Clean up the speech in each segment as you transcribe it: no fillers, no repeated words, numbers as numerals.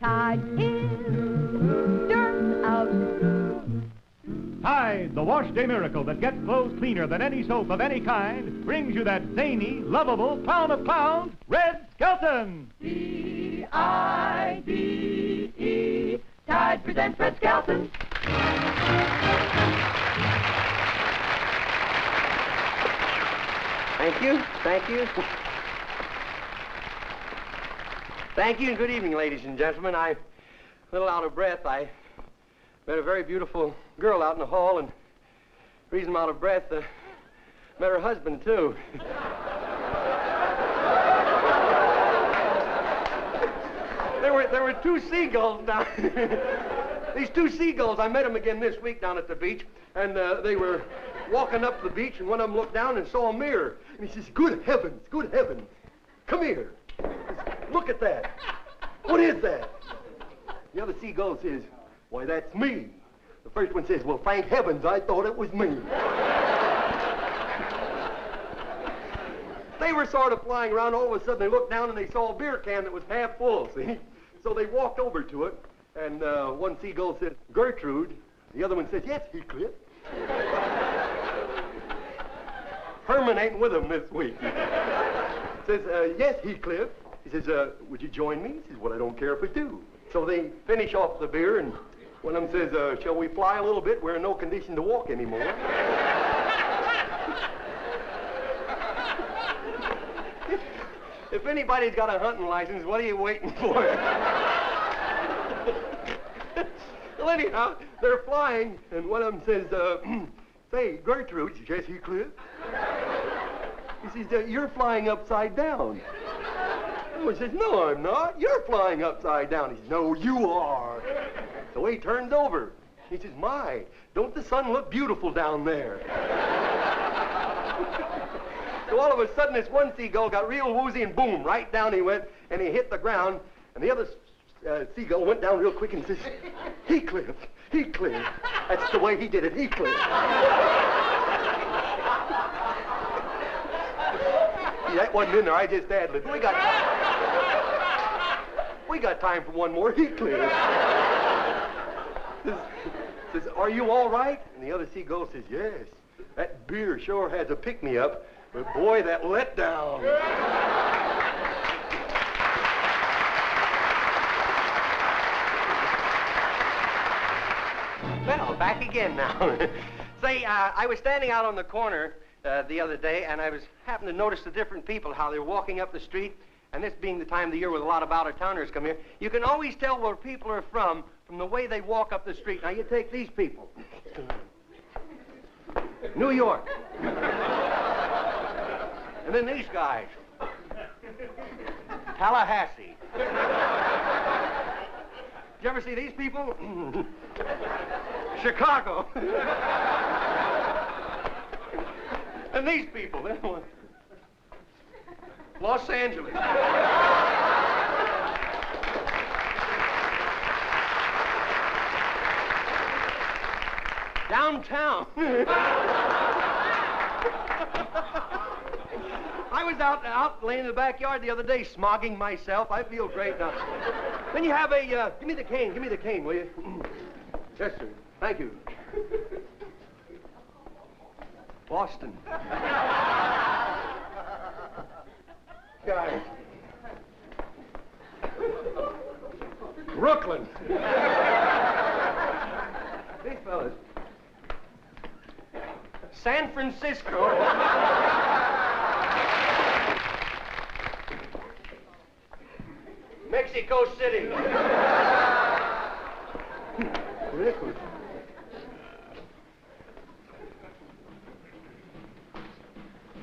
Tide is dirt out. Tide, the wash day miracle that gets clothes cleaner than any soap of any kind, brings you that zany, lovable clown of clowns, Red Skelton. T-I-D-E. Tide presents Red Skelton. Thank you. Thank you. Thank you, and good evening, ladies and gentlemen. I'm a little out of breath. I met a very beautiful girl out in the hall, and the reason I'm out of breath, met her husband, too. There were two seagulls down. These two seagulls, I met them again this week down at the beach, and they were walking up the beach, and one of them looked down and saw a mirror. And he says, good heavens, come here. He says, look at that. What is that? The other seagull says, why, that's me. The first one says, well, thank heavens, I thought it was me. They were sort of flying around. All of a sudden, they looked down and they saw a beer can that was half full, see? So they walked over to it, and one seagull said, Gertrude. The other one says, yes, Heathcliff. Herman ain't with him this week. Says, yes, Heathcliff. He says, would you join me? He says, well, I don't care if I do. So they finish off the beer, and one of them says, shall we fly a little bit? We're in no condition to walk anymore. If anybody's got a hunting license, what are you waiting for? Well, anyhow, they're flying, and one of them says, say, Gertrude, yes, Heathcliff. He says, you're flying upside down. The one says, no, I'm not. You're flying upside down. He says, no, you are. So he turns over. He says, my, don't the sun look beautiful down there? So all of a sudden, this one seagull got real woozy, and boom, right down he went, and he hit the ground, and the other seagull went down real quick and says, Heathcliff. That's the way he did it, Heathcliff. See, that wasn't in there, I just ad-libbed. We got time for one more, Heathcliff. Says, are you all right? And the other seagull says, yes. That beer sure has a pick-me-up, but boy, that letdown. Well, back again now. Say, I was standing out on the corner the other day, and I happened to notice the different people, how they're walking up the street, and this being the time of the year with a lot of out-of-towners come here, you can always tell where people are from the way they walk up the street. Now, you take these people. New York. And then these guys. Tallahassee. Did you ever see these people? Chicago. And these people. Los Angeles. Downtown. I was out laying in the backyard the other day, smogging myself. I feel great now. Then you have a, give me the cane, will you? Yes, sir. Thank you. Boston. Guys. Brooklyn. These fellas. San Francisco. Mexico City.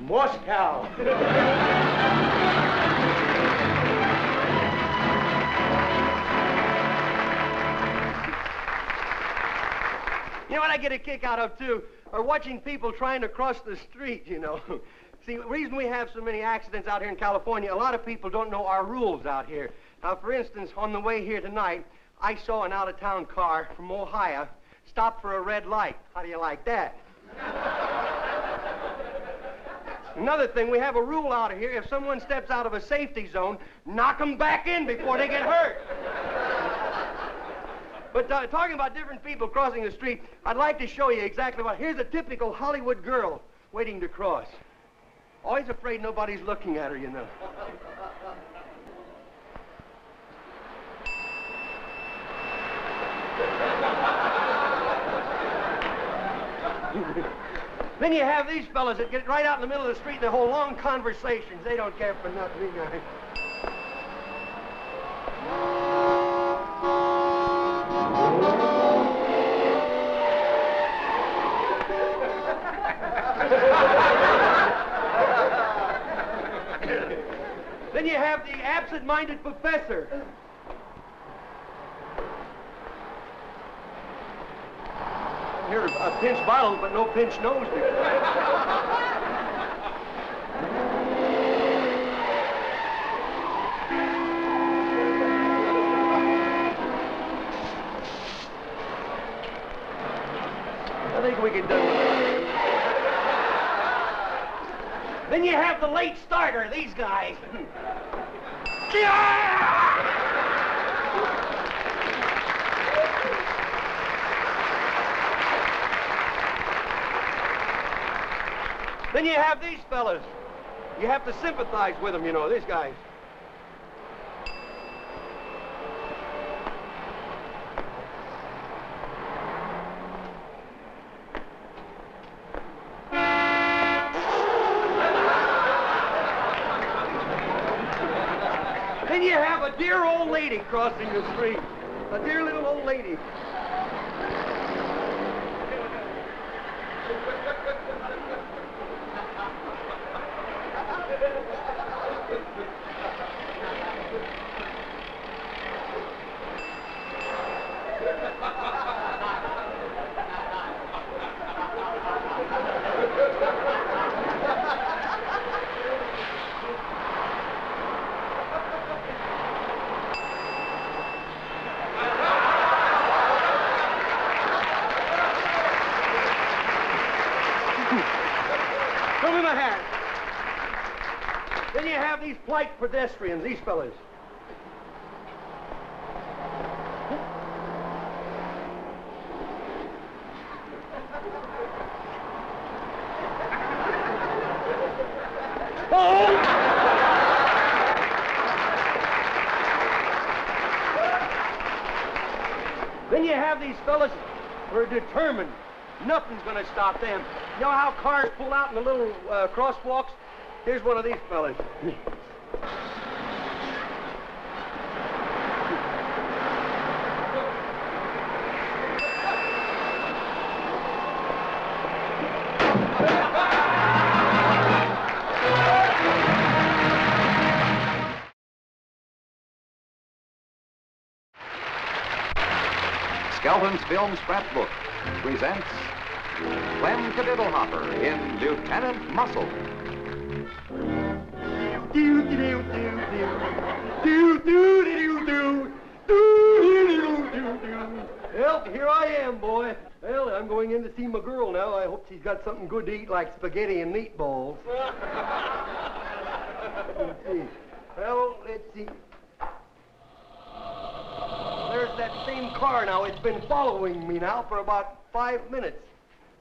Moscow. You know what I get a kick out of, too? Are watching people trying to cross the street, you know. See, the reason we have so many accidents out here in California, a lot of people don't know our rules out here. Now, for instance, on the way here tonight, I saw an out-of-town car from Ohio stop for a red light. How do you like that? Another thing, we have a rule out here. If someone steps out of a safety zone, knock them back in before they get hurt. But talking about different people crossing the street, I'd like to show you exactly what... Here's a typical Hollywood girl waiting to cross. Always afraid nobody's looking at her, you know. Then you have these fellas that get right out in the middle of the street and they hold long conversations. They don't care for nothing. Then you have the absent-minded professor. Here are pinch bottles, but no pinch nose. I think we can do it. Then you have the late starter, these guys. Then you have these fellas. You have to sympathize with them, you know, these guys. Then you have a dear old lady crossing the street. A dear little old lady. Show me my hat. Then you have these polite pedestrians, these fellas. Then you have these fellas who are determined. Nothing's going to stop them. You know how cars pull out in the little crosswalks? Here's one of these fellas. Skelton's Film Scrapbook presents Clem Kadiddlehopper in Lieutenant Muscle. Well, here I am, boy. Well, I'm going in to see my girl now. I hope she's got something good to eat like spaghetti and meatballs. Let's see. Well, let's see. There's that same car now. It's been following me now for about 5 minutes.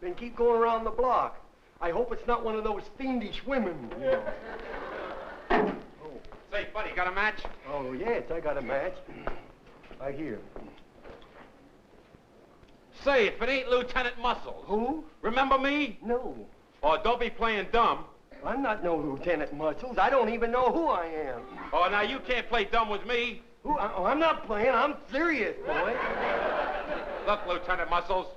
Then keep going around the block. I hope it's not one of those fiendish women. You know. Oh. Say, buddy, got a match? Oh, yes, I got a match. Right here. Say, if it ain't Lieutenant Muscles. Who? Remember me? No. Oh, don't be playing dumb. I'm not no Lieutenant Muscles. I don't even know who I am. Oh, now you can't play dumb with me. Who? Oh, I'm not playing. I'm serious, boy. Look, Lieutenant Muscles,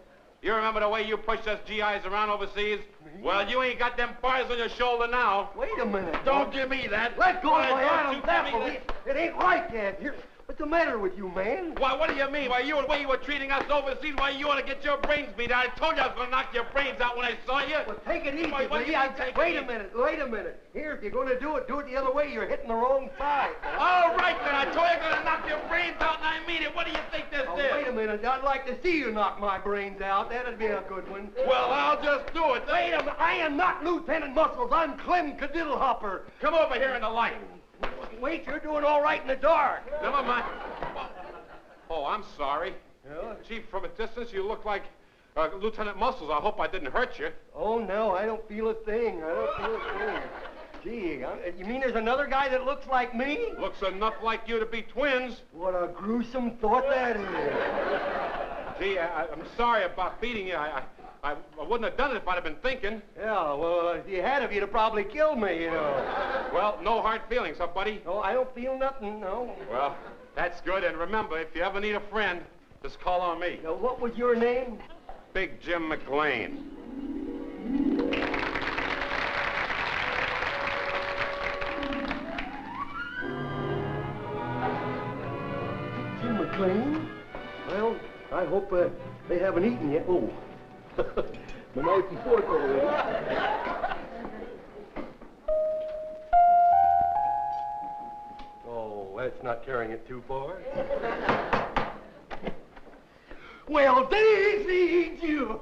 you remember the way you pushed us GIs around overseas? Me? Well, you ain't got them bars on your shoulder now. Wait a minute. Don't give me that. Let go of Why, my don't Adam's you give apple. me It ain't like that. Here, what's the matter with you, man? Why, what do you mean? Why, the way you were treating us overseas, why, you ought to get your brains beat out. I told you I was going to knock your brains out when I saw you. Well, take it easy, Why, what will do you? you mean, take it Wait a easy? minute. Wait a minute. Here, if you're going to do it the other way. You're hitting the wrong side. All right, then. I told you I'm going to knock your brains out, and I mean it. What do you think this Oh, is? wait a minute. I'd like to see you knock my brains out. That'd be a good one. Well, I'll just do it. Wait a minute. I am not Lieutenant Muscles. I'm Clem Kadiddlehopper. Come over here in the light. Wait, you're doing all right in the dark. Never mind. Oh, I'm sorry. Yeah? Chief, from a distance, you look like Lieutenant Muscles. I hope I didn't hurt you. Oh, no, I don't feel a thing. I don't feel a thing. Gee, you mean there's another guy that looks like me? Looks enough like you to be twins. What a gruesome thought that is. Gee, I'm sorry about beating you. I wouldn't have done it if I'd have been thinking. Yeah, well, if you had, you'd have probably killed me, you know. Well, no hard feelings, huh, buddy? No, I don't feel nothing, no. Well, that's good. And remember, if you ever need a friend, just call on me. Now, what was your name? Big Jim McLean. Jim McLean? Well, I hope they haven't eaten yet. Oh, my knife and fork over there. Oh, that's not carrying it too far. Well, Daisy June!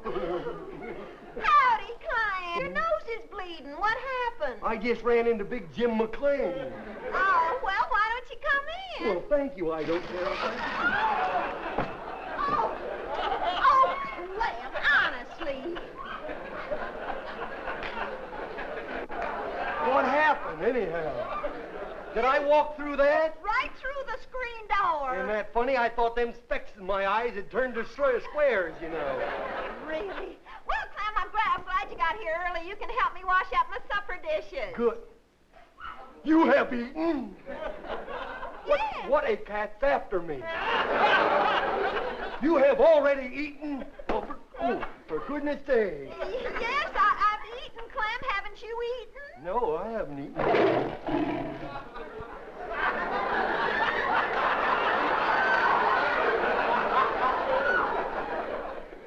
Howdy, Clem. Your nose is bleeding. What happened? I just ran into Big Jim McLean. Oh, well, why don't you come in? Well, thank you. I don't care. Oh, Clem, honestly. What happened, anyhow? Did I walk through that? Right through the screen door. Isn't that funny? I thought them specks in my eyes had turned to squares, you know. Really? Well, Clem, I'm glad you got here early. You can help me wash up my supper dishes. Good. You have eaten? Yes. What a cat's after me. You have already eaten? Oh, for goodness sake. Yes, I've eaten, Clem. Haven't you eaten? No, I haven't eaten.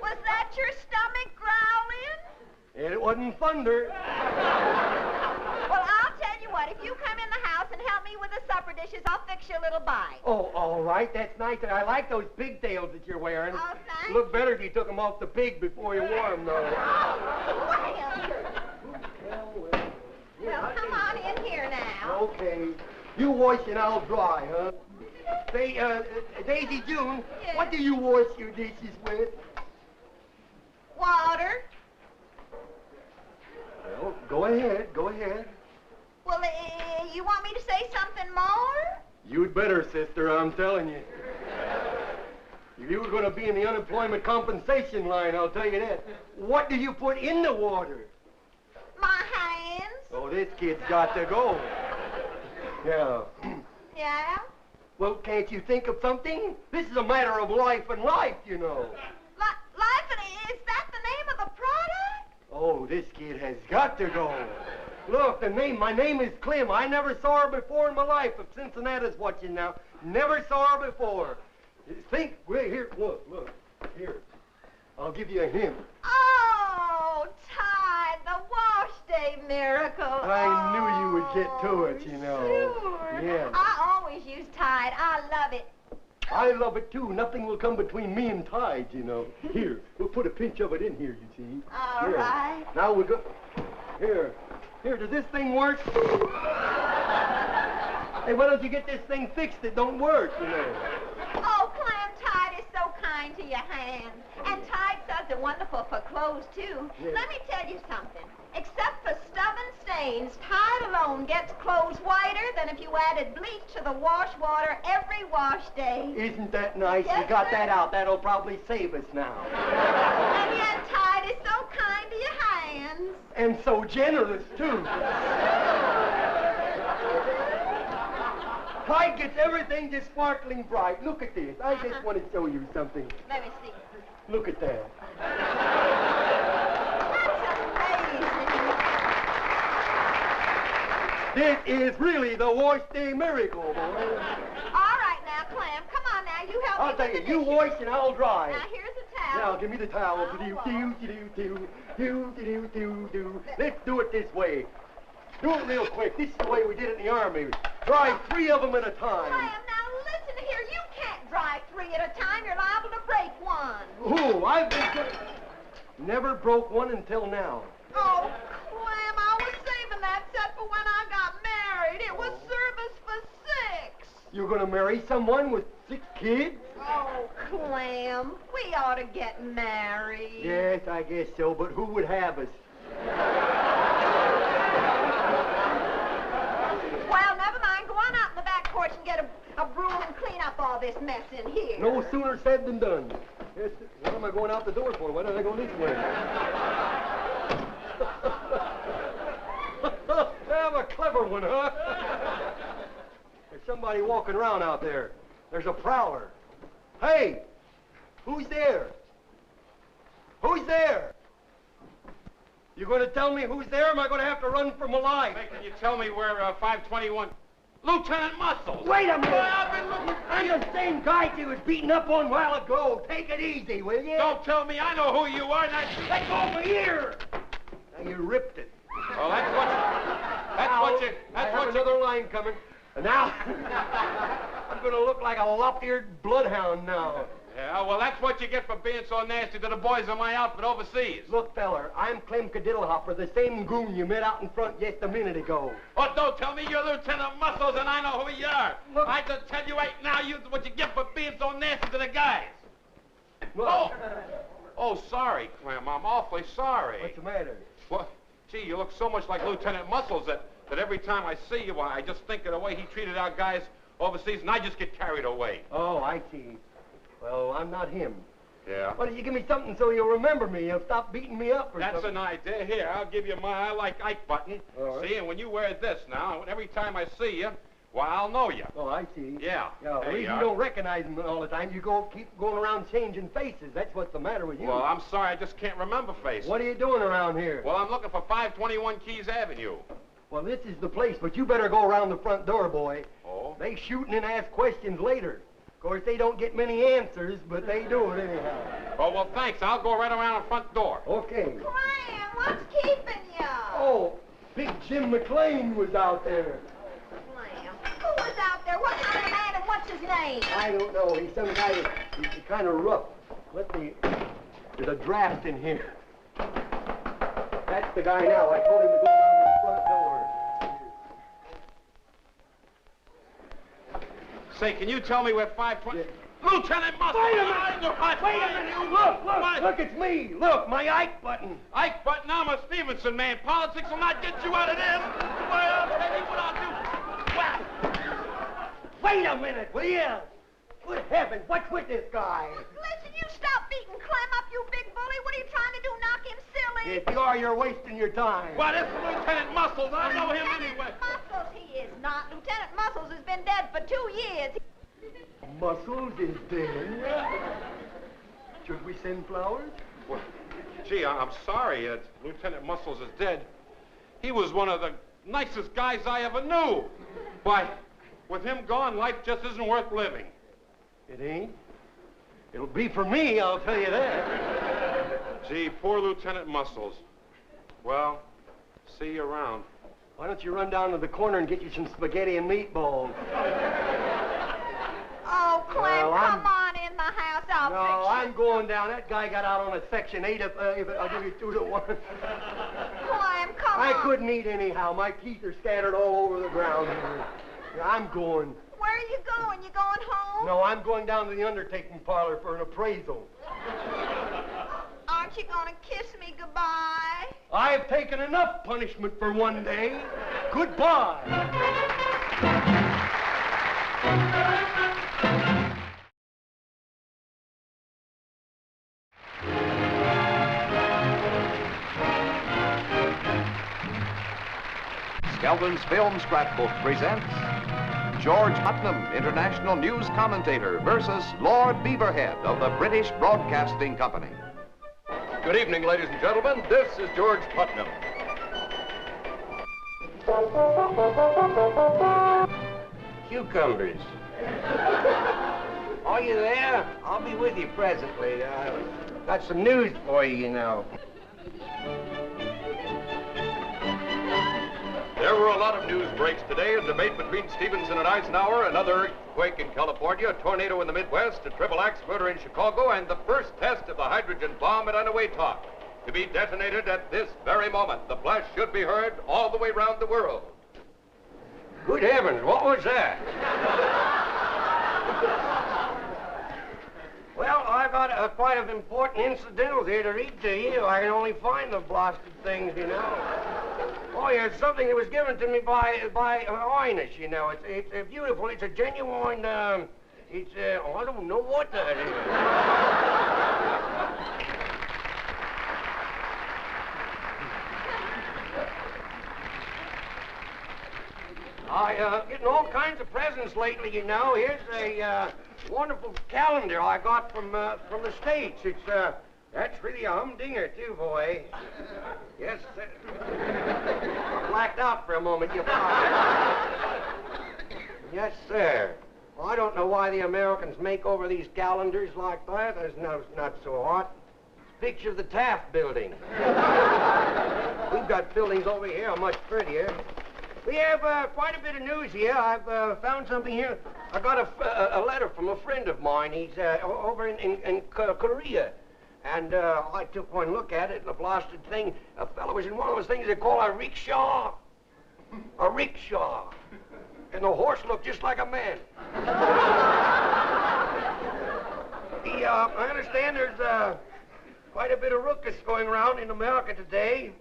Was that your stomach growling? It wasn't thunder. Well, I'll tell you what. If you come in the house and help me with the supper dishes, I'll fix you a little bite. Oh, all right. That's nice. I like those pigtails that you're wearing. Oh, thanks. Look better if you took them off the pig before you wore them, though. Well, come on in here now. Okay. You wash and I'll dry, huh? Say, Daisy June, Yes. what do you wash your dishes with? Water. Well, go ahead. Well, you want me to say something more? You'd better, sister, I'm telling you. If you were going to be in the unemployment compensation line, I'll tell you that. What do you put in the water? My hands. Oh, this kid's got to go. Yeah. Yeah? Well, can't you think of something? This is a matter of life and life, you know. Life, is that the name of the product? Oh, this kid has got to go. Look, my name is Clem. I never saw her before in my life. If Cincinnati's watching now, never saw her before. Think, wait, here, look, here. I'll give you a hint. Oh, Tide, the wash day miracle. I knew you would get to it, you know. Sure. Yeah. I always use Tide. I love it. I love it, too. Nothing will come between me and Tide, you know. Here, we'll put a pinch of it in here, you see. All Here. right. Now we'll go... Here, does this thing work? Hey, why don't you get this thing fixed? It don't work, you know. Oh, Clem, Tide is so kind to your hands. And Tide does it wonderful for clothes, too. Yeah. Let me tell you something. Except for stubborn stains, Tide alone gets clothes whiter than if you added bleach to the wash water every wash day. Isn't that nice? Yes, You got sir. that out. That'll probably save us now. And yet Tide is so kind to your hands. And so generous, too. Tide gets everything just sparkling bright. Look at this. I just want to show you something. Let me see. Look at that. That's amazing. This is really the wash day miracle, boy. All right now, Clem. Come on now. You help me I'll tell with you, the you dishes. wash and I'll dry. Now, here's a towel. Now, give me the towel. Let's do it this way. Do it real quick. This is the way we did it in the Army. Dry 3 of them at a time. Clem, now listen here. You can't dry 3 at a time. You're liable to break one. Ooh, I've been... Never broke one until now. Oh, Clem, I was saving that set for when I got married. It was service for 6. You're gonna marry someone with 6 kids? Oh, Clem, we ought to get married. Yes, I guess so, but who would have us? Well, never mind. Go on out in the back porch and get a broom and clean up all this mess in here. No sooner said than done. Yes, what am I going out the door for? Why don't I go this way? I'm a clever one, huh? There's somebody walking around out there. There's a prowler. Hey, who's there? Who's there? You going to tell me who's there, or am I going to have to run for my life? Hey, can you tell me where 521... Lieutenant Muscles! Wait a minute! Well, I've been looking... I'm the same guy she was beaten up on a while ago. Take it easy, will you? Don't tell me I know who you are. Let go over here! Now, you ripped it. Well, that's what you... I have another line coming. And now, I'm going to look like a lop-eared bloodhound now. Yeah, well, that's what you get for being so nasty to the boys in my outfit overseas. Look, feller, I'm Clem Kadiddlehopper, the same goon you met out in front just a minute ago. Oh, don't tell me you're Lieutenant Muscles and I know who you are. Look. I just tell you right now, what you get for being so nasty to the guys. Look. Oh, sorry, Clem. I'm awfully sorry. What's the matter? What? Gee, you look so much like Lieutenant Muscles that every time I see you, I just think of the way he treated our guys overseas, and I just get carried away. Oh, I see. Well, I'm not him. Yeah? Why don't you give me something so you'll remember me? You'll stop beating me up or That's something. an idea. Here, I'll give you my I Like Ike button. All right. See, and when you wear this now, and every time I see you, well, I'll know you. Oh, I see. Yeah. Yeah, the There reason you you are. don't recognize them all the time, you keep going around changing faces. That's what's the matter with you. Well, I'm sorry, I just can't remember faces. What are you doing around here? Well, I'm looking for 521 Keys Avenue. Well, this is the place, but you better go around the front door, boy. Oh? They shooting and ask questions later. Of course, they don't get many answers, but they do it anyhow. Oh, well, thanks. I'll go right around the front door. Okay. Clem, what's keeping you? Oh, Big Jim McLean was out there. Clem, who was out there? What kind of man and what's his name? I don't know. He's some guy he's kind of rough. There's a draft in here. That's the guy now. I told him to go around the front door. Say, can you tell me where 520... Yeah. Lieutenant Muscle! Wait a minute! Look, it's me. Look, my Ike button. Ike Button, I'm a Stevenson man. Politics will not get you out of this. Why, I'll tell you what I'll do. Well, Wait a minute, will you? Good heavens, what's with this guy? Listen, you stop beating Clem up, you big bully. What are you trying to do, knock him silly? If you are, you're wasting your time. why, this is Lieutenant Muscles. I know him anyway. Muscles, he is not. Lieutenant Muscles has been dead for 2 years. Muscles is dead. Should we send flowers? Well, gee, I'm sorry. Lieutenant Muscles is dead. He was one of the nicest guys I ever knew. Why, with him gone, life just isn't worth living. It ain't. It'll be for me, I'll tell you that. Gee, poor Lieutenant Muscles. Well, see you around. Why don't you run down to the corner and get you some spaghetti and meatballs? Oh, Clem, Well, come on in the house. I'll No, fix I'm going down. That guy got out on a Section 8 I'll give you 2 to 1. Clem, come I on. couldn't eat anyhow. My teeth are scattered all over the ground here. Yeah, I'm going. Where are you going? You going home? No, I'm going down to the undertaking parlor for an appraisal. Aren't you going to kiss me goodbye? I've taken enough punishment for one day. Goodbye. Skelton's Film Scrapbook presents George Putnam, international news commentator, versus Lord Beaverhead of the British Broadcasting Company. Good evening, ladies and gentlemen. This is George Putnam. Cucumbers. Are you there? I'll be with you presently. Got some news for you, you know. There were a lot of news breaks today. A debate between Stevenson and Eisenhower, another earthquake in California, a tornado in the Midwest, a triple axe murder in Chicago, and the first test of the hydrogen bomb at Anahuac to be detonated at this very moment. The blast should be heard all the way around the world. Good heavens, what was that? quite of important incidentals here to read to you. I can only find the blasted things, you know. Oh, yeah, it's something that was given to me by Highness, you know. It's beautiful. It's a genuine, I don't know what that is. Getting all kinds of presents lately, you know. Here's a wonderful calendar I got from the States. It's that's really a humdinger too, boy. Yes, I blacked out for a moment. You Yes, sir. Well, I don't know why the Americans make over these calendars like that. It's not so hot. It's a picture of the Taft Building. We've got buildings over here much prettier. We have quite a bit of news here. I've found something here. I got a letter from a friend of mine. He's over in Korea. And I took one look at it, and the blasted thing, a fellow was in one of those things they call a rickshaw. A rickshaw. And the horse looked just like a man. I understand there's quite a bit of ruckus going around in America today.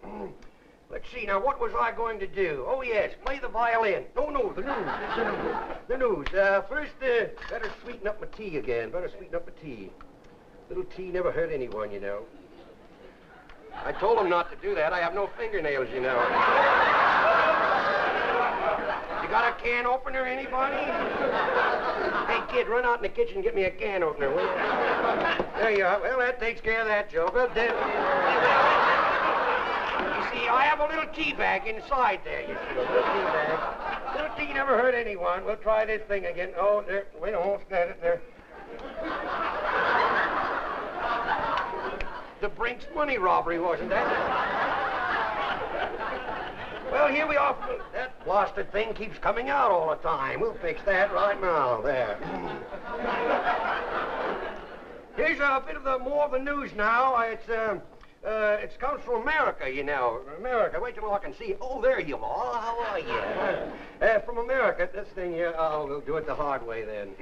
Let's see, now, what was I going to do? Oh, yes, play the violin. No, the news. The news. First, better sweeten up my tea again. Better sweeten up my tea. Little tea never hurt anyone, you know. I told him not to do that. I have no fingernails, you know. You got a can opener, anybody? Hey, kid, run out in the kitchen and get me a can opener, will you? There you are. Well, that takes care of that joke. Well, see, I have a little tea bag inside there, you see, a little tea bag. Little tea never hurt anyone. We'll try this thing again. Oh, there, wait, almost got it there. The Brinks money robbery, wasn't that? Well, here we are. That blasted thing keeps coming out all the time. We'll fix that right now. There. Here's a bit of more of the news now. It comes from America, you know. America. Wait till I can see. Oh, there you are. How are you? From America. This thing here, we'll do it the hard way then.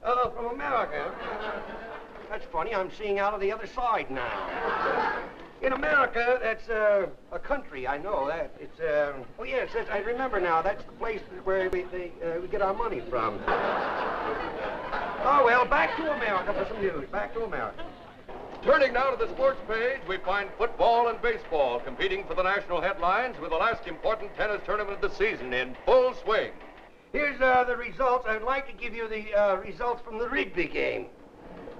From America. That's funny. I'm seeing out of the other side now. In America, that's a country. I know that. It's oh yes, I remember now. That's the place where we get our money from. Oh well, back to America for some news. Back to America. Turning now to the sports page, we find football and baseball competing for the national headlines with the last important tennis tournament of the season in full swing. Here's the results. I'd like to give you the results from the Rigby game,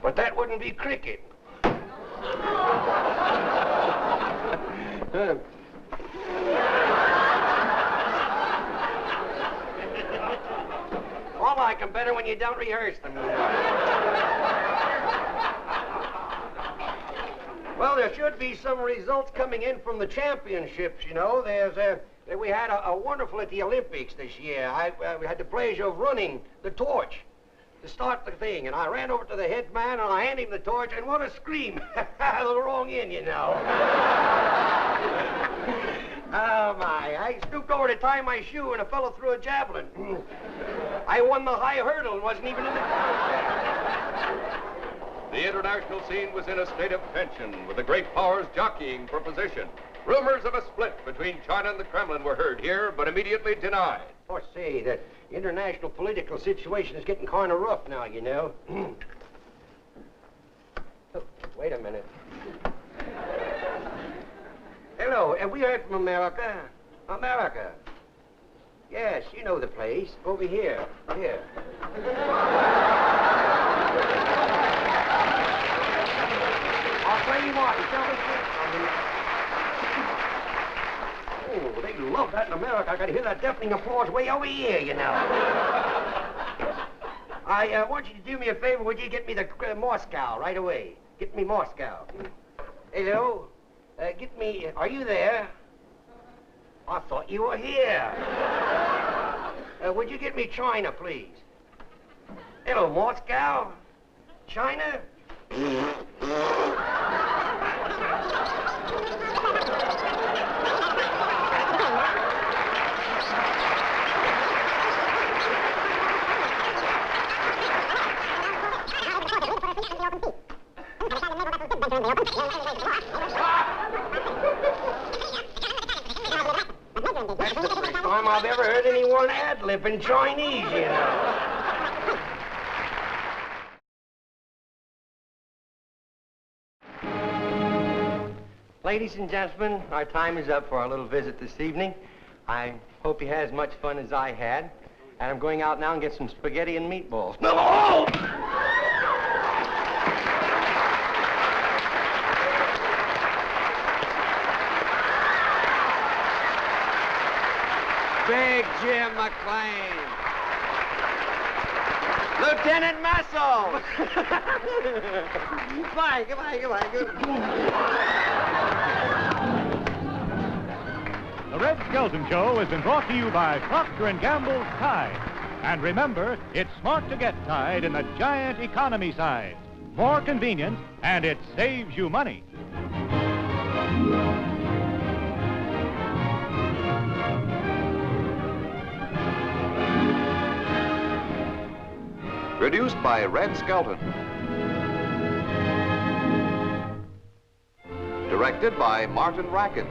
but that wouldn't be cricket. I like them better when you don't rehearse them. Well, there should be some results coming in from the championships, you know. We had a wonderful at the Olympics this year. We had the pleasure of running the torch to start the thing, and I ran over to the head man, and I handed him the torch, and what a scream. The wrong end, you know. Oh, my. I stooped over to tie my shoe, and a fellow threw a javelin. I won the high hurdle and wasn't even in the contest. The international scene was in a state of tension, with the great powers jockeying for position. Rumors of a split between China and the Kremlin were heard here, but immediately denied. Oh, say, the international political situation is getting kind of rough now, you know. Oh, wait a minute. Hello, have we heard from America? America. Yes, you know the place. Over here. Here. I'll tell you what, tell me. Oh, they love that in America. I got to hear that deafening applause way over here, you know. I want you to do me a favor. Would you get me the Moscow right away? Get me Moscow. Hello? Get me... Are you there? I thought you were here. Would you get me China, please? Hello, Moscow? China? That's the first time I've ever heard anyone ad-lib in Chinese, you know. Ladies and gentlemen, our time is up for our little visit this evening. I hope you had as much fun as I had. And I'm going out now and get some spaghetti and meatballs. No! Oh! Big Jim McLean. Lieutenant Muscle. Goodbye, goodbye, goodbye, The Red Skelton Show has been brought to you by Procter & Gamble's Tide. And remember, it's smart to get Tide in the giant economy size. More convenient, and it saves you money. Produced by Red Skelton. Directed by Martin Rackett.